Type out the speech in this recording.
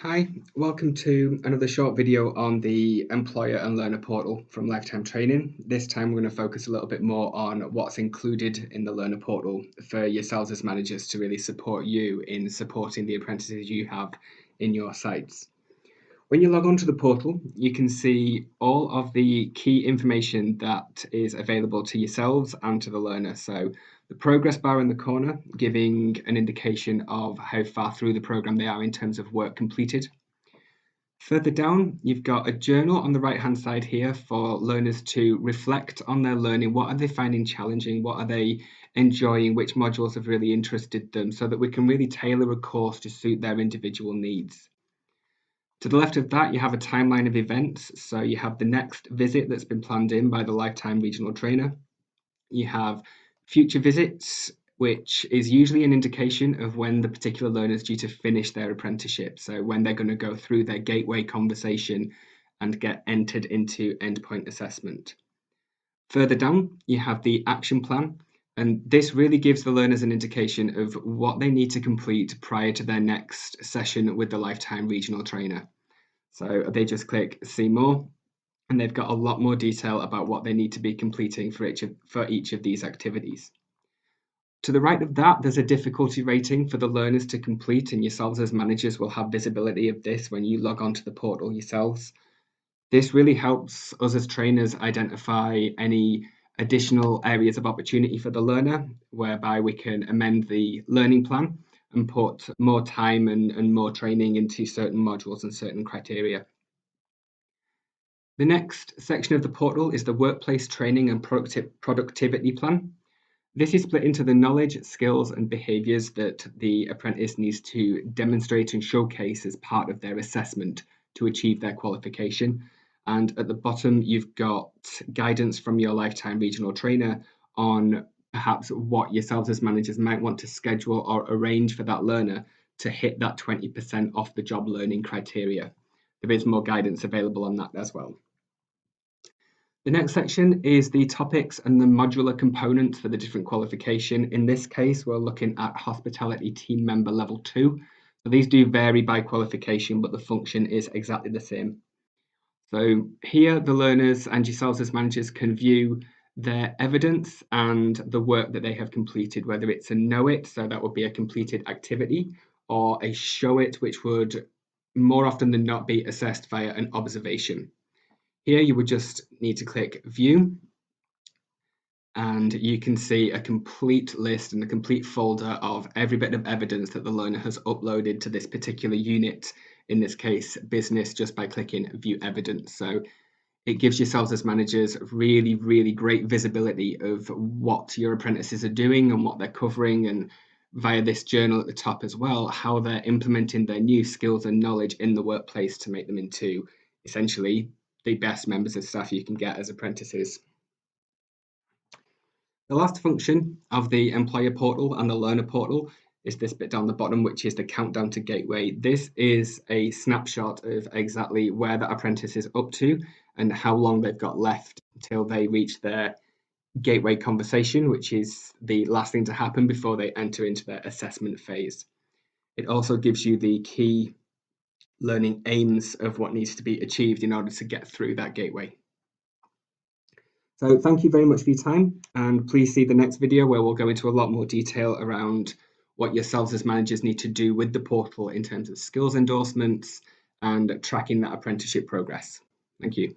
Hi, welcome to another short video on the Employer and Learner Portal from Lifetime Training. This time we're going to focus a little bit more on what's included in the Learner Portal for yourselves as managers to really support you in supporting the apprentices you have in your sites. When you log onto the portal, you can see all of the key information that is available to yourselves and to the learner. So the progress bar in the corner, giving an indication of how far through the program they are in terms of work completed. Further down, you've got a journal on the right-hand side here for learners to reflect on their learning. What are they finding challenging? What are they enjoying? Which modules have really interested them, so that we can really tailor a course to suit their individual needs. To the left of that, you have a timeline of events. So you have the next visit that's been planned in by the Lifetime Regional Trainer. You have future visits, which is usually an indication of when the particular learner is due to finish their apprenticeship. So when they're going to go through their gateway conversation and get entered into endpoint assessment. Further down, you have the action plan. And this really gives the learners an indication of what they need to complete prior to their next session with the Lifetime Regional Trainer. So they just click see more, and they've got a lot more detail about what they need to be completing for each of these activities. To the right of that, there's a difficulty rating for the learners to complete, and yourselves as managers will have visibility of this when you log onto the portal yourselves. This really helps us as trainers identify any additional areas of opportunity for the learner, whereby we can amend the learning plan and put more time and more training into certain modules and certain criteria. The next section of the portal is the workplace training and productivity plan. This is split into the knowledge, skills, and behaviours that the apprentice needs to demonstrate and showcase as part of their assessment to achieve their qualification. And at the bottom, you've got guidance from your Lifetime Regional Trainer on perhaps what yourselves as managers might want to schedule or arrange for that learner to hit that 20% off the job learning criteria. There is more guidance available on that as well. The next section is the topics and the modular components for the different qualification. In this case, we're looking at hospitality team member level 2. So these do vary by qualification, but the function is exactly the same. So here, the learners and yourselves as managers can view their evidence and the work that they have completed, whether it's a know it, so that would be a completed activity, or a show it, which would more often than not be assessed via an observation. Here you would just need to click view, and you can see a complete list and a complete folder of every bit of evidence that the learner has uploaded to this particular unit, in this case business, just by clicking view evidence. So it gives yourselves as managers really, really great visibility of what your apprentices are doing and what they're covering, and via this journal at the top as well, how they're implementing their new skills and knowledge in the workplace to make them into essentially the best members of staff you can get as apprentices. The last function of the employer portal and the learner portal is this bit down the bottom, which is the countdown to gateway. This is a snapshot of exactly where the apprentice is up to and how long they've got left until they reach their gateway conversation, which is the last thing to happen before they enter into their assessment phase. It also gives you the key learning aims of what needs to be achieved in order to get through that gateway. So thank you very much for your time, and please see the next video where we'll go into a lot more detail around what yourselves as managers need to do with the portal in terms of skills endorsements and tracking that apprenticeship progress. Thank you.